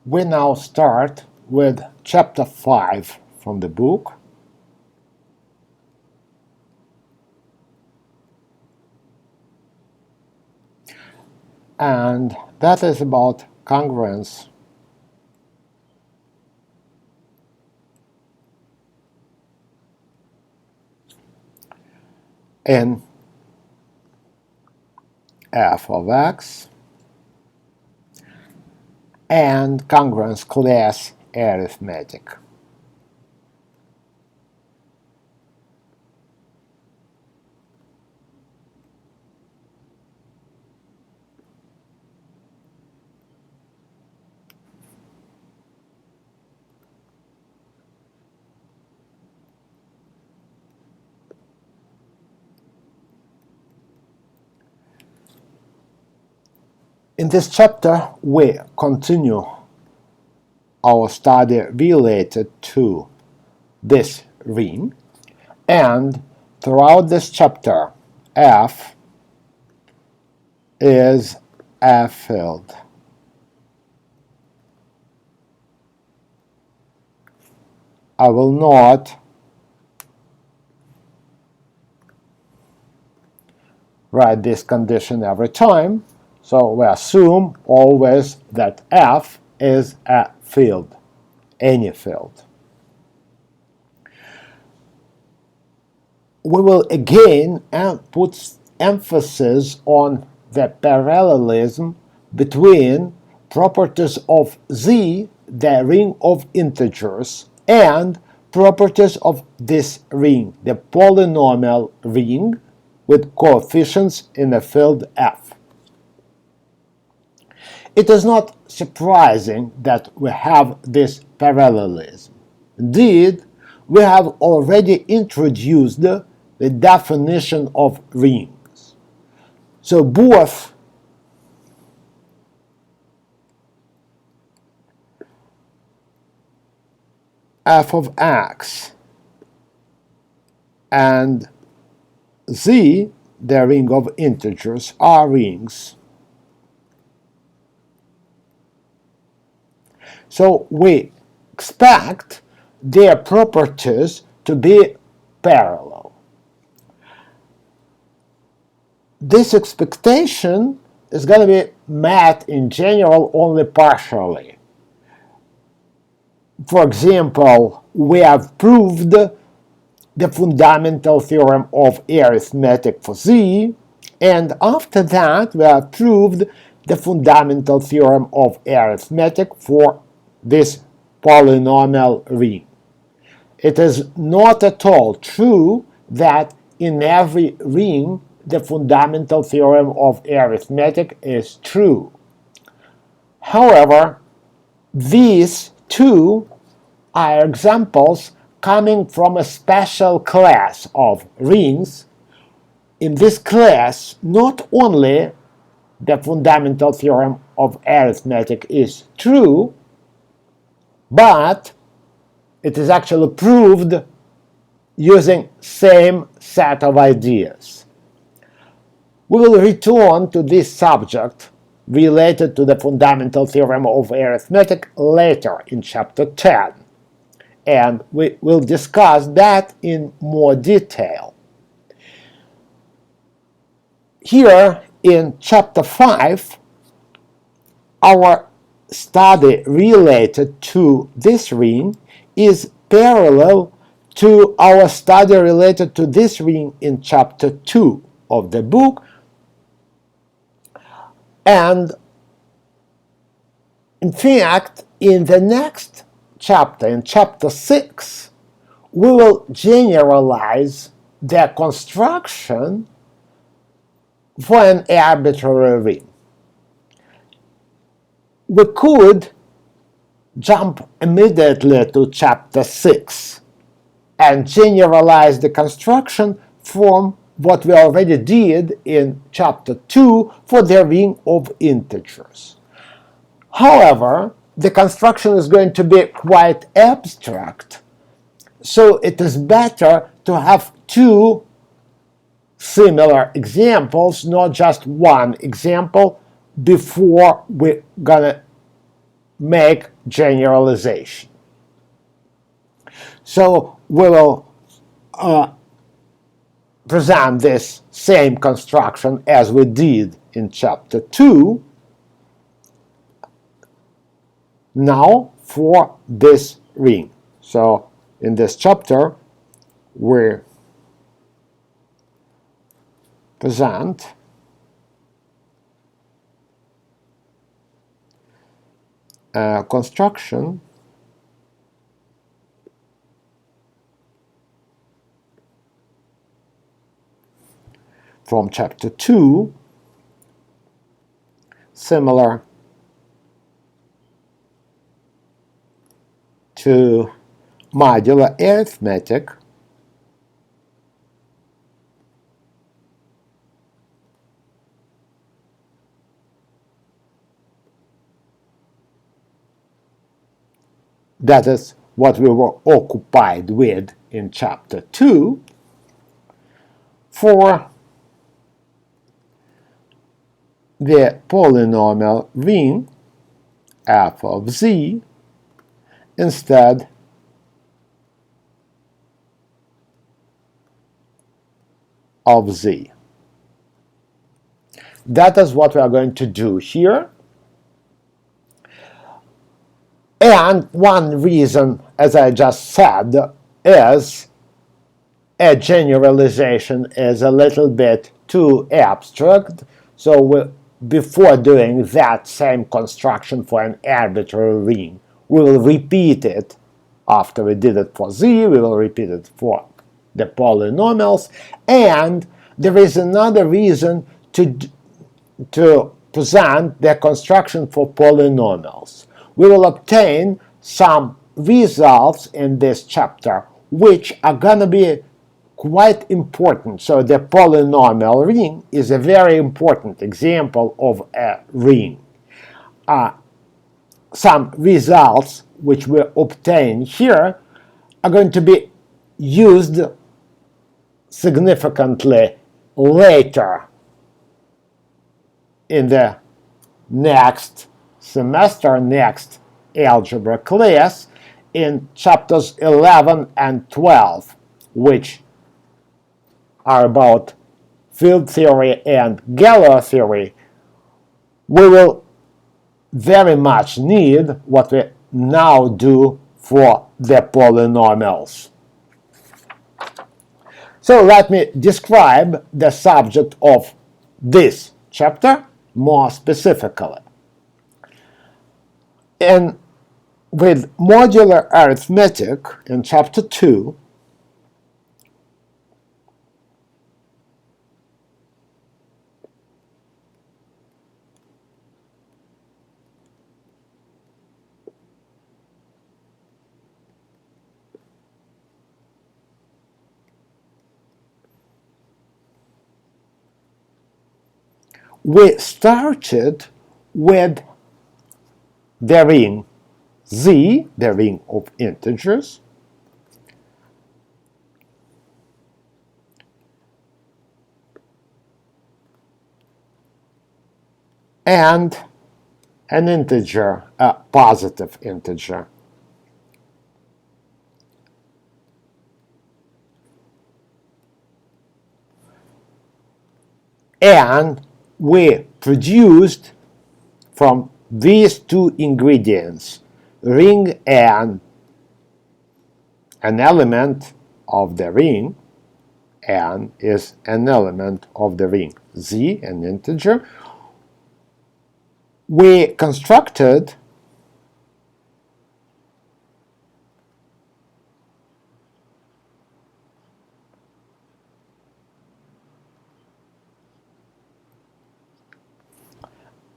We now start with chapter 5 from the book. And that is about congruence in f of x and congruence class arithmetic. In this chapter, we continue our study related to this ring, and throughout this chapter, F is F-filled. I will not write this condition every time, so we assume always that F is a field, any field. We will again put emphasis on the parallelism between properties of Z, the ring of integers, and properties of this ring, the polynomial ring with coefficients in the field F. It is not surprising that we have this parallelism. Indeed, we have already introduced the definition of rings. So both f of x and Z, the ring of integers, are rings. So we expect their properties to be parallel. This expectation is going to be met in general only partially. For example, we have proved the fundamental theorem of arithmetic for Z, and after that we have proved the fundamental theorem of arithmetic for this polynomial ring. It is not at all true that in every ring the fundamental theorem of arithmetic is true. However, these two are examples coming from a special class of rings. In this class, not only the fundamental theorem of arithmetic is true, but it is actually proved using same set of ideas. We will return to this subject related to the fundamental theorem of arithmetic later in chapter 10, and we will discuss that in more detail. Here in chapter 5, our study related to this ring is parallel to our study related to this ring in chapter 2 of the book, and in fact in the next chapter, in chapter 6, we will generalize the construction for an arbitrary ring. We could jump immediately to chapter 6 and generalize the construction from what we already did in chapter 2 for the ring of integers. However, the construction is going to be quite abstract, so it is better to have two similar examples, not just one example, before we're gonna make generalization. So we will present this same construction as we did in chapter 2 now for this ring. So in this chapter we present a construction from chapter 2 similar to modular arithmetic that is what we were occupied with in chapter 2 for the polynomial ring f of z instead of z. That is what we are going to do here. And one reason, as I just said, is a generalization is a little bit too abstract. So before doing that same construction for an arbitrary ring, we will repeat it after we did it for z, we will repeat it for the polynomials, and there is another reason to present the construction for polynomials. We will obtain some results in this chapter which are going to be quite important. So the polynomial ring is a very important example of a ring. Some results which we obtain here are going to be used significantly later in the next semester, next algebra class, in chapters 11 and 12, which are about field theory and Galois theory. We will very much need what we now do for the polynomials. So let me describe the subject of this chapter more specifically. And with modular arithmetic in chapter 2, we started with the ring Z, the ring of integers, and an integer, a positive integer. And we produced from these two ingredients, ring and an element of the ring, n is an element of the ring, z, an integer, we constructed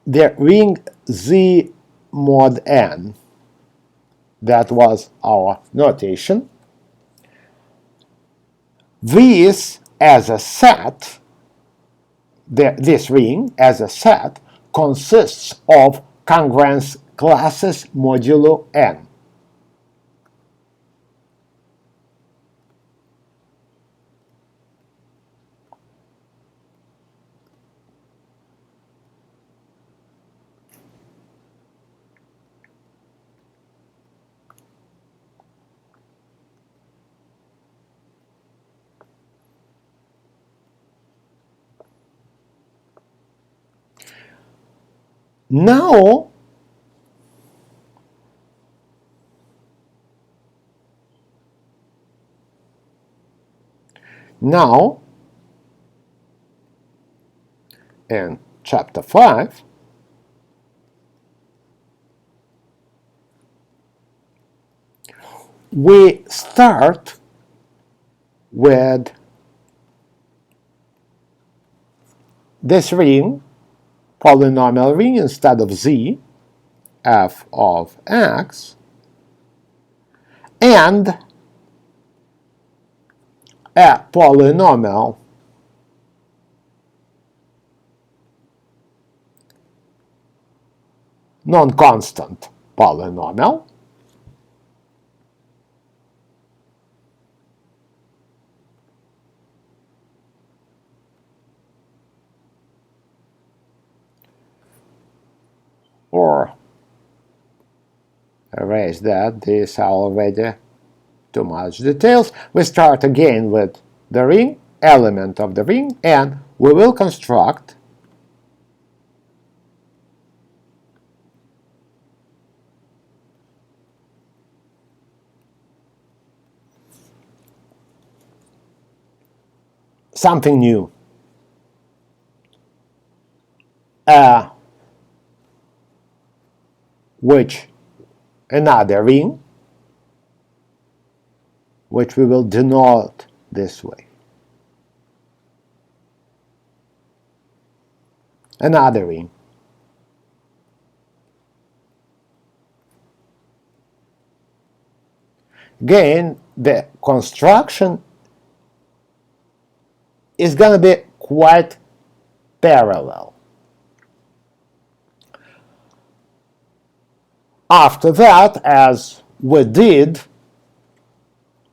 the ring z mod n. That was our notation. This as a set, this ring as a set consists of congruence classes modulo n. Now in chapter 5, we start with this ring, polynomial ring, instead of z, f of x, and a polynomial non-constant polynomial or erase that, these are already too much details. We start again with the ring, element of the ring, and we will construct something new. Which another ring, which we will denote this way. Another ring. Again, the construction is going to be quite parallel. After that, as we did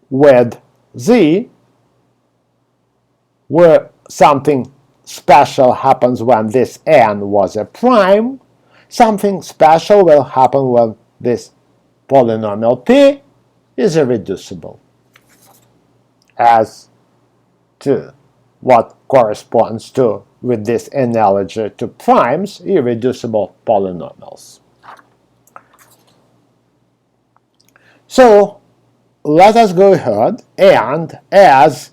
with z, where something special happens when this n was a prime, something special will happen when this polynomial p is irreducible, as to what corresponds to, with this analogy to primes, irreducible polynomials. So let us go ahead and, as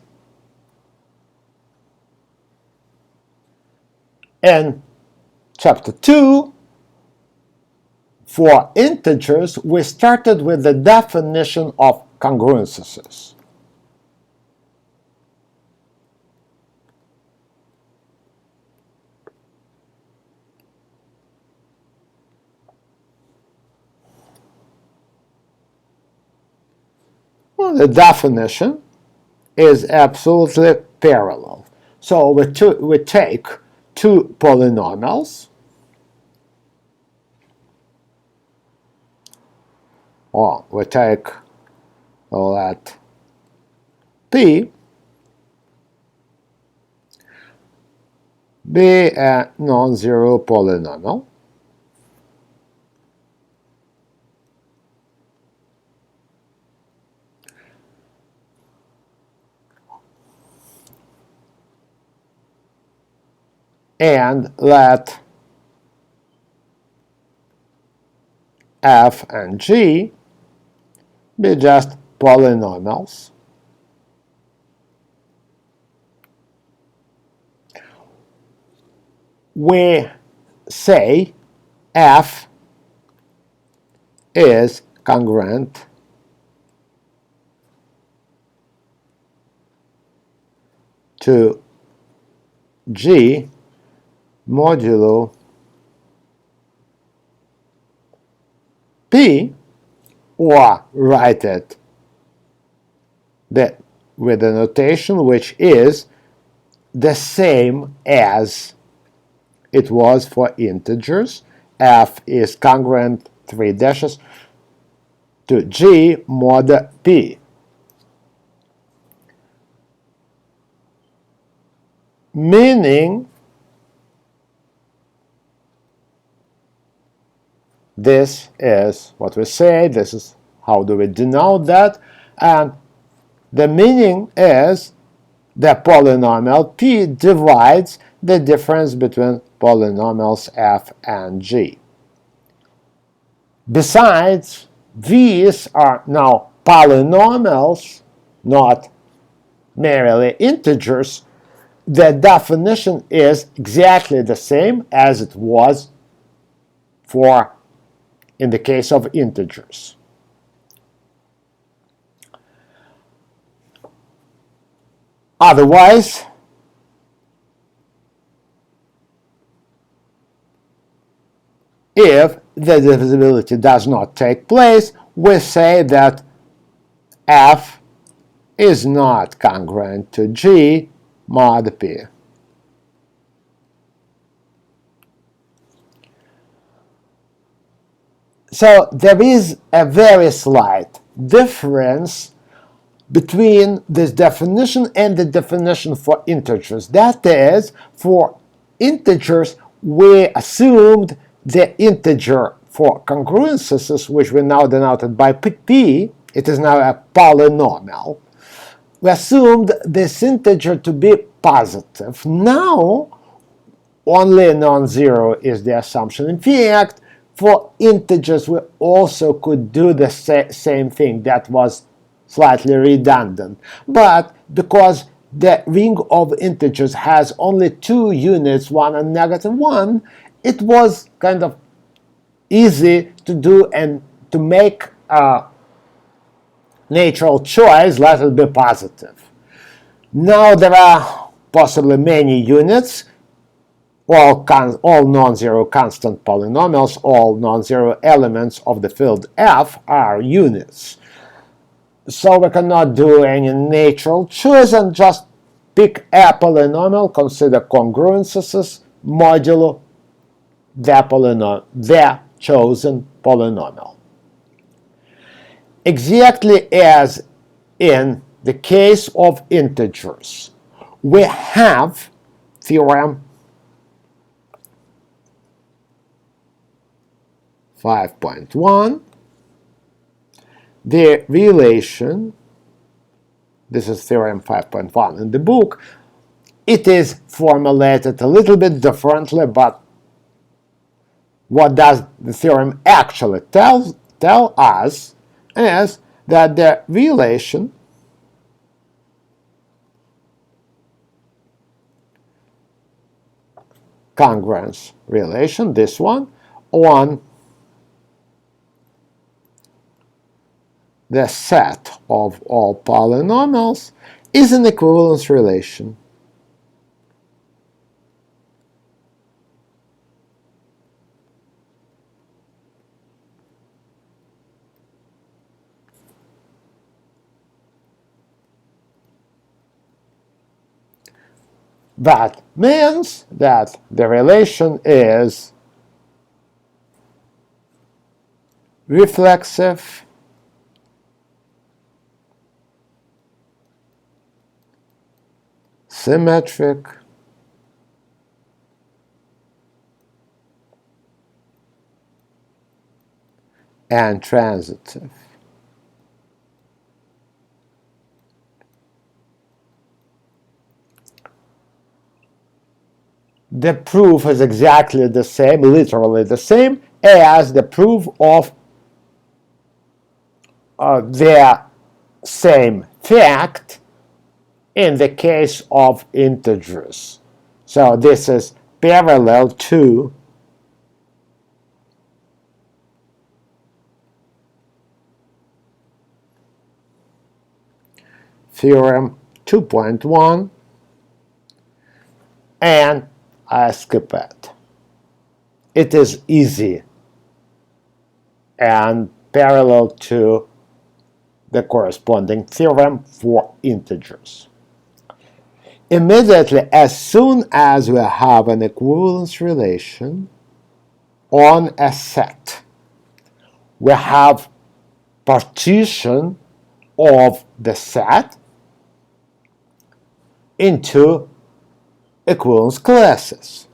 in chapter 2, for integers, we started with the definition of congruences. Well, the definition is absolutely parallel. So we take two polynomials, or we take, let p be a non-zero polynomial, and let f and g be just polynomials we say f is congruent to g modulo p, or write it with a notation which is the same as it was for integers. F is congruent, 3 dashes, to g mod p. Meaning this is what we say, this is how do we denote that, and the meaning is the polynomial p divides the difference between polynomials f and g. Besides, these are now polynomials, not merely integers. The definition is exactly the same as it was in the case of integers. Otherwise, if the divisibility does not take place, we say that f is not congruent to g mod p. So there is a very slight difference between this definition and the definition for integers. That is, for integers, we assumed the integer for congruences, which we now denoted by p, it is now a polynomial. We assumed this integer to be positive. Now, only non-zero is the assumption. In fact, for integers, we also could do the same thing. That was slightly redundant. But because the ring of integers has only two units, 1 and -1, it was kind of easy to do and to make a natural choice, let it be positive. Now there are possibly many units, all non-zero constant polynomials, all non-zero elements of the field f are units. So we cannot do any natural choice and just pick a polynomial, consider congruences, modulo the chosen polynomial. Exactly as in the case of integers, we have theorem 5.1, the relation, this is theorem 5.1 in the book. It is formulated a little bit differently, but what does the theorem actually tell us is that the relation congruence relation, this one, on the set of all polynomials is an equivalence relation. That means that the relation is reflexive, symmetric, and transitive. The proof is exactly the same, literally the same, as the proof of the same fact in the case of integers. So this is parallel to theorem 2.1, and I skip it. It is easy and parallel to the corresponding theorem for integers. Immediately, as soon as we have an equivalence relation on a set, we have partition of the set into equivalence classes.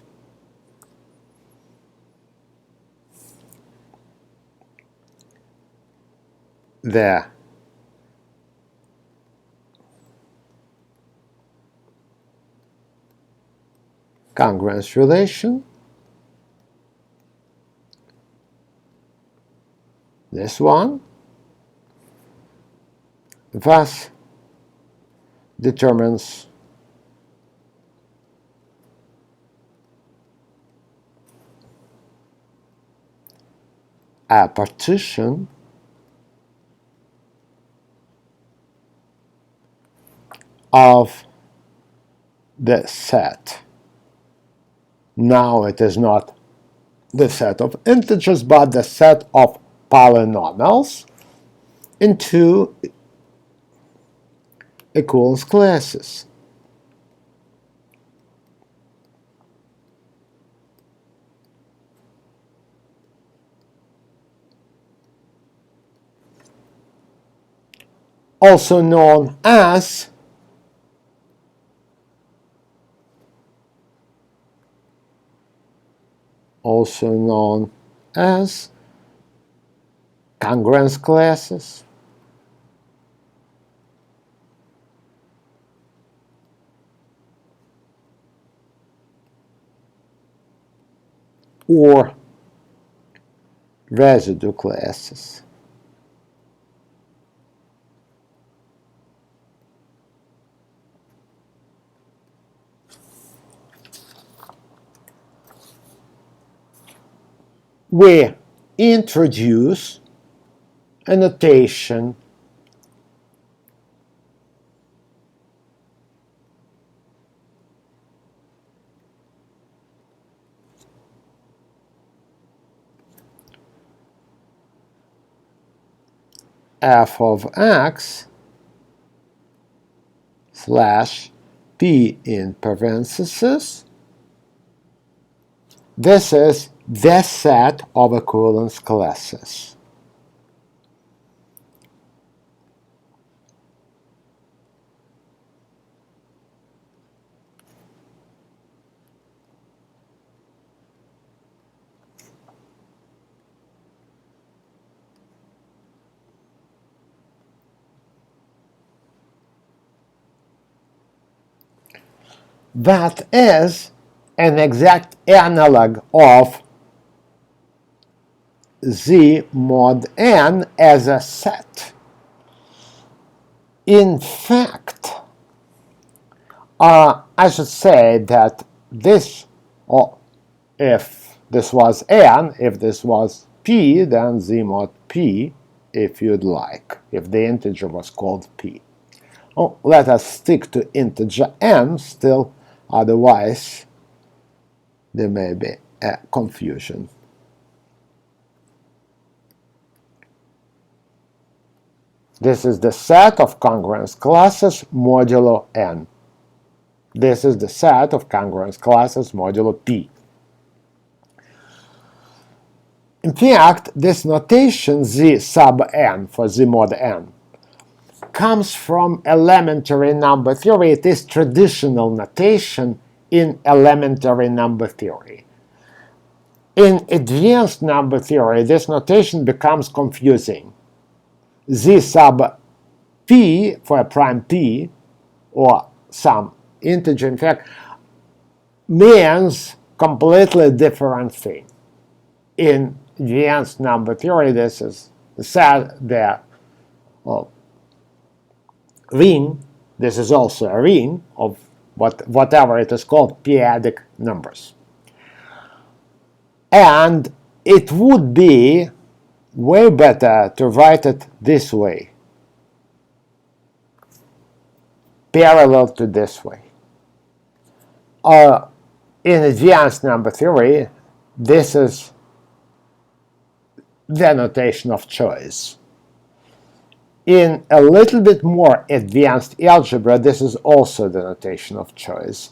The congruence relation this one, thus determines a partition of the set. Now it is not the set of integers, but the set of polynomials into equivalence classes. Also known as congruence classes, or residue classes. We introduce a notation f of x slash p in parentheses. This is the set of equivalence classes. That is an exact analog of Z mod n as a set. In fact, I should say that this, or if this was n, if this was p, then Z mod p, if you'd like, if the integer was called p. Oh, let us stick to integer n still, otherwise there may be a confusion. This is the set of congruence classes modulo n. This is the set of congruence classes modulo p. In fact, this notation Z sub n for Z mod n comes from elementary number theory. It is traditional notation in elementary number theory. In advanced number theory, this notation becomes confusing. Z sub p for a prime p, or some integer, in fact, means completely different thing. In advanced number theory, this is the ring. This is also a ring of whatever it is called, p-adic numbers. And it would be way better to write it this way, parallel to this way. In advanced number theory, this is the notation of choice. In a little bit more advanced algebra, this is also the notation of choice.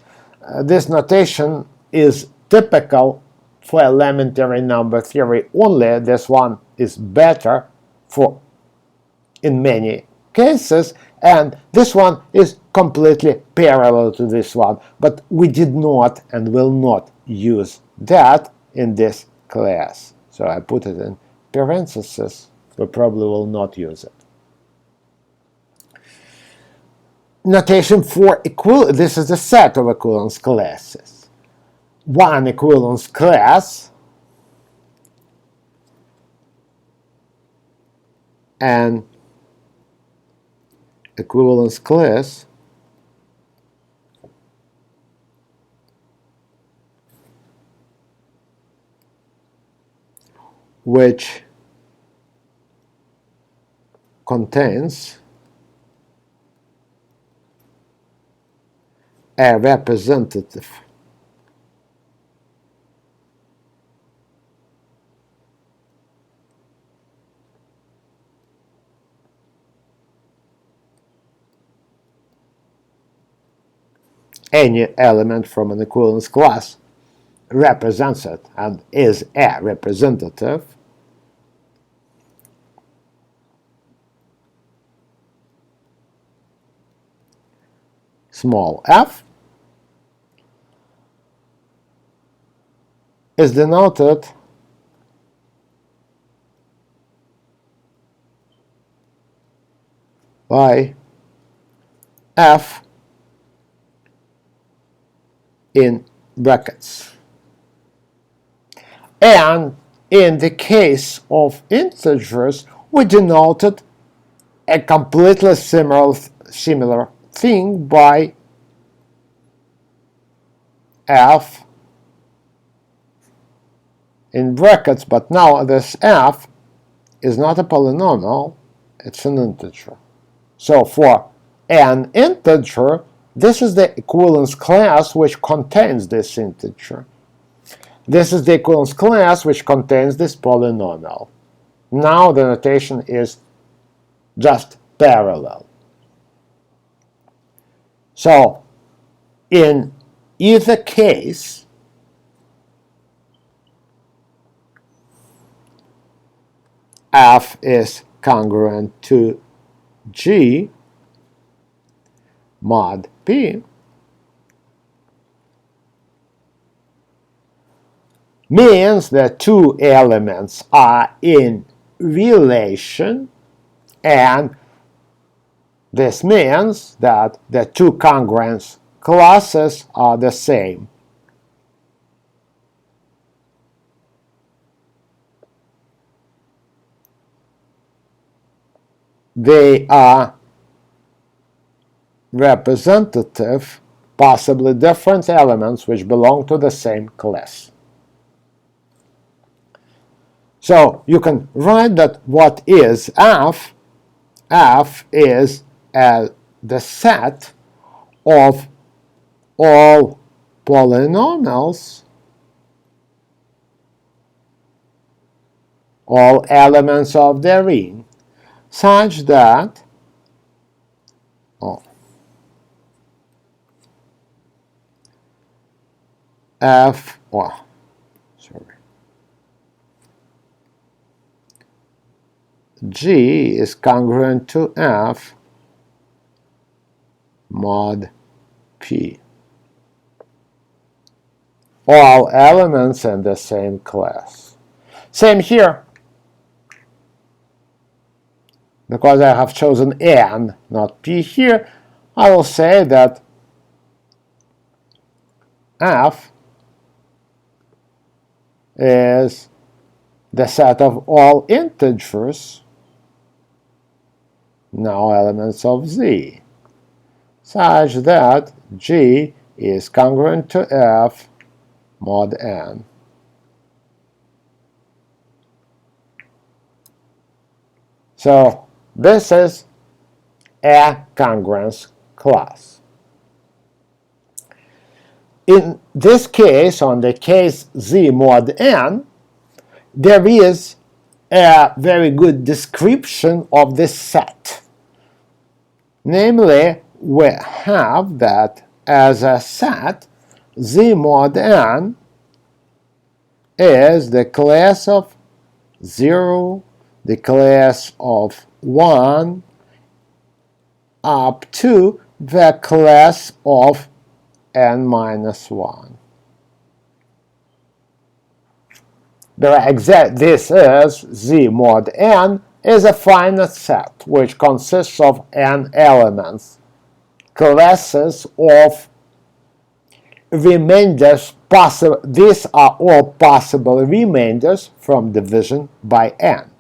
This notation is typical for elementary number theory only. This one is better in many cases, and this one is completely parallel to this one, but we did not and will not use that in this class. So I put it in parentheses. We probably will not use it. Notation for equivalence. This is a set of equivalence classes. One equivalence class an equivalence class which contains a representative any element from an equivalence class represents it and is a representative, small f, is denoted by f in brackets. And in the case of integers, we denoted a completely similar thing by f in brackets, but now this f is not a polynomial, it's an integer. So for an integer, this is the equivalence class which contains this integer. This is the equivalence class which contains this polynomial. Now the notation is just parallel. So in either case, f is congruent to G mod P, means that two elements are in relation, and this means that the two congruent classes are the same. They are representative, possibly different elements which belong to the same class. So you can write that what is f? F is the set of all polynomials, all elements of the ring, such that f, G is congruent to f mod P. All elements in the same class. Same here. Because I have chosen N, not P here, I will say that f is the set of all integers, now elements of Z, such that G is congruent to f mod N. So this is a congruence class. In this case, on the case Z mod N, there is a very good description of this set. Namely, we have that as a set, Z mod N is the class of 0, the class of 1, up to the class of n minus 1. This is Z mod N is a finite set which consists of n elements, classes of remainders possible. These are all possible remainders from division by n.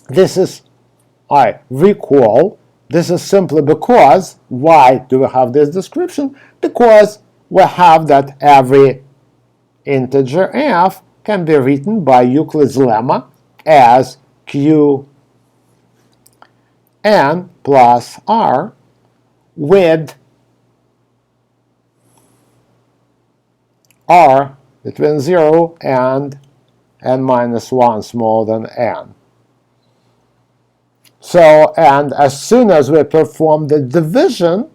This is, I recall, this is simply because, why do we have this description? Because we have that every integer f can be written by Euclid's lemma as q n plus r with r between 0 and n minus 1 smaller than n. So, and as soon as we perform the division,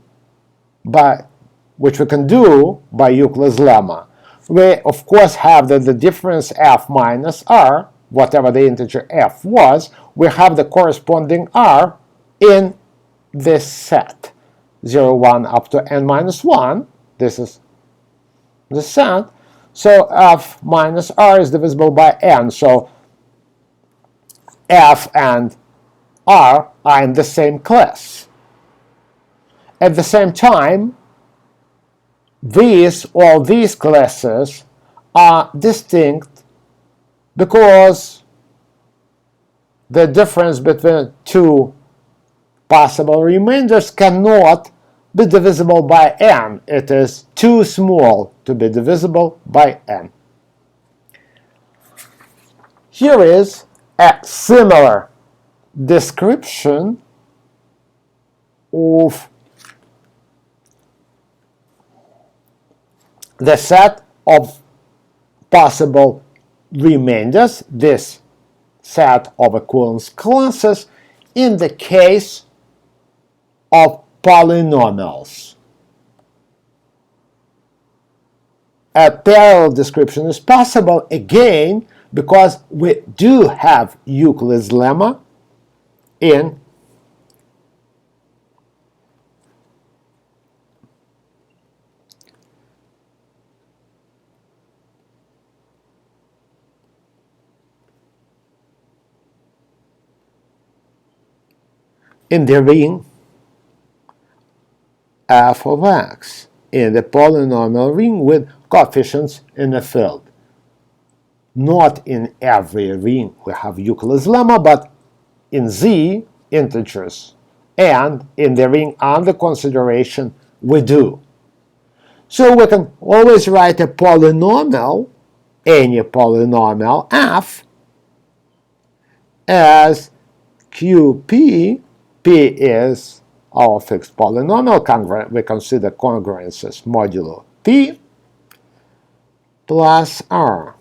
which we can do by Euclid's lemma, we of course have that the difference f minus r, whatever the integer f was, we have the corresponding r in this set, 0, 1 up to n minus 1. This is the set. So f minus r is divisible by n. So f and r are in the same class. At the same time, all these classes are distinct because the difference between two possible remainders cannot be divisible by n. It is too small to be divisible by n. Here is a similar description of the set of possible remainders, this set of equivalence classes, in the case of polynomials. A parallel description is possible again because we do have Euclid's lemma in the ring f of x, in the polynomial ring with coefficients in the field. Not in every ring we have Euclid's lemma, but in Z integers and in the ring under consideration we do. So we can always write a polynomial, any polynomial f, as QP. P is our fixed polynomial. We consider congruence as modulo P plus R.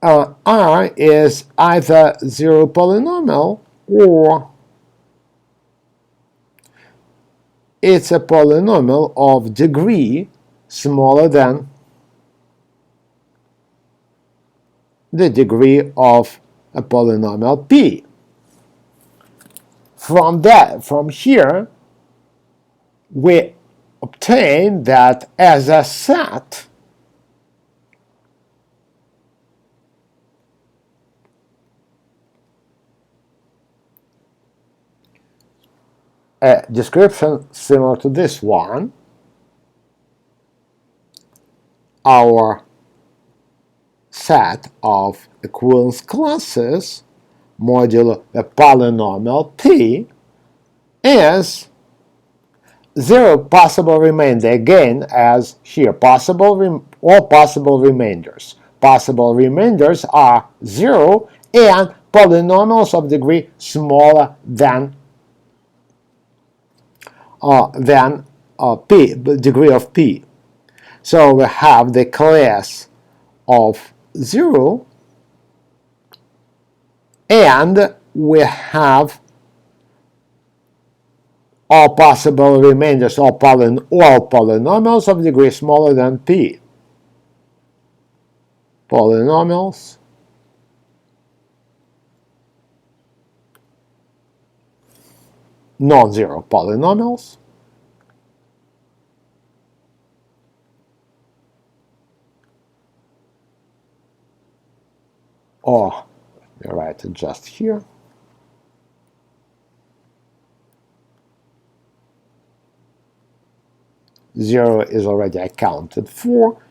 R is either zero polynomial or it's a polynomial of degree smaller than the degree of a polynomial P. From here, we obtain that as a set, a description similar to this one, our set of equivalence classes modulo a polynomial P is zero possible remainder, again as here, all possible remainders. Possible remainders are 0 and polynomials of degree smaller than P, the degree of P. So we have the class of 0 and we have all possible remainders, all polynomials of degree smaller than P. Polynomials non-zero polynomials or let me write it just here. Zero is already accounted for,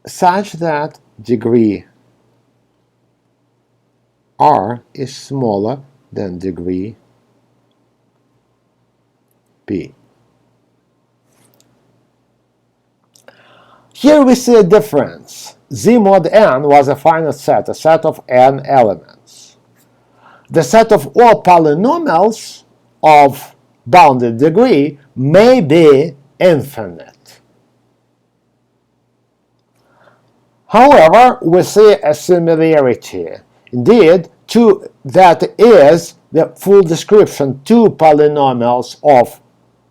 such that degree R is smaller than degree P. Here we see a difference. Z mod n was a finite set, a set of n elements. The set of all polynomials of bounded degree may be infinite. However, we see a similarity. Indeed, that is the full description. Two polynomials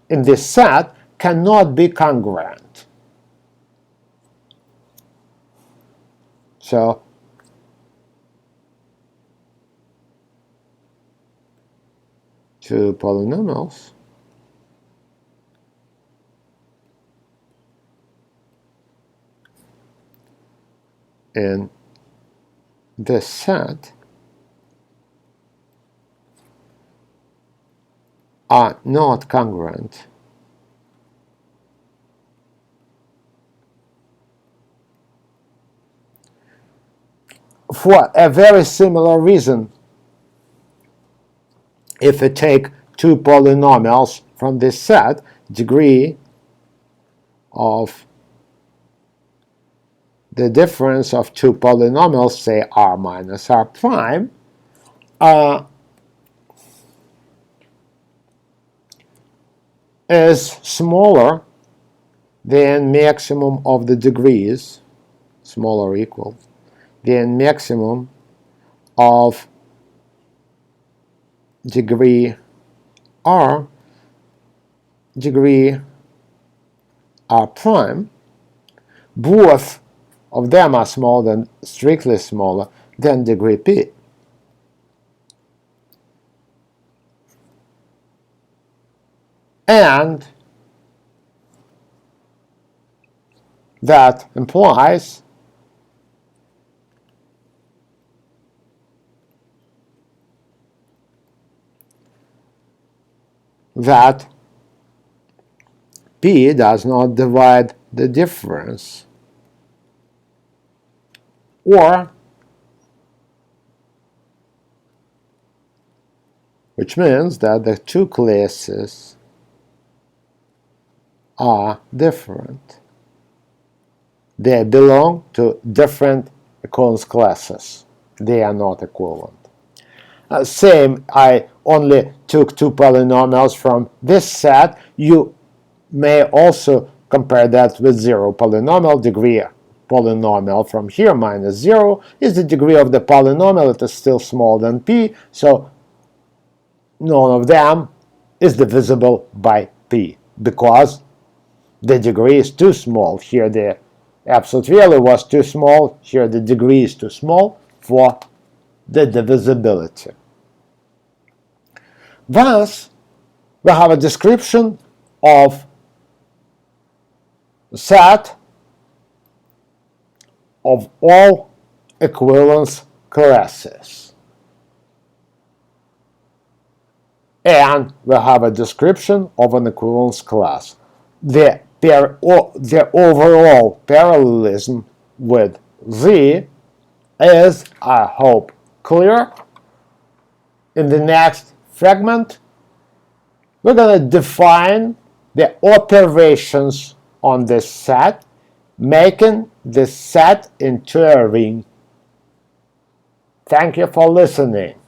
in this set cannot be congruent. So, two polynomials in this set are not congruent. For a very similar reason, if we take two polynomials from this set, degree of the difference of two polynomials, say r minus r prime, is smaller than maximum of the degrees, smaller or equal, than maximum of degree r prime. Both of them are strictly smaller than degree p. And that implies that p does not divide the difference, or which means that the two classes are different. They belong to different equivalence classes. They are not equivalent. Same, I only took two polynomials from this set. You may also compare that with zero polynomial. Degree polynomial from here minus 0 is the degree of the polynomial. It is still smaller than p, so none of them is divisible by p because the degree is too small. Here the absolute value was too small. Here the degree is too small for the divisibility. Thus, we have a description of a set of all equivalence classes. And we have a description of an equivalence class. The overall parallelism with Z is, I hope, clear. In the next fragment, we're going to define the operations on this set, making this set into a ring. Thank you for listening.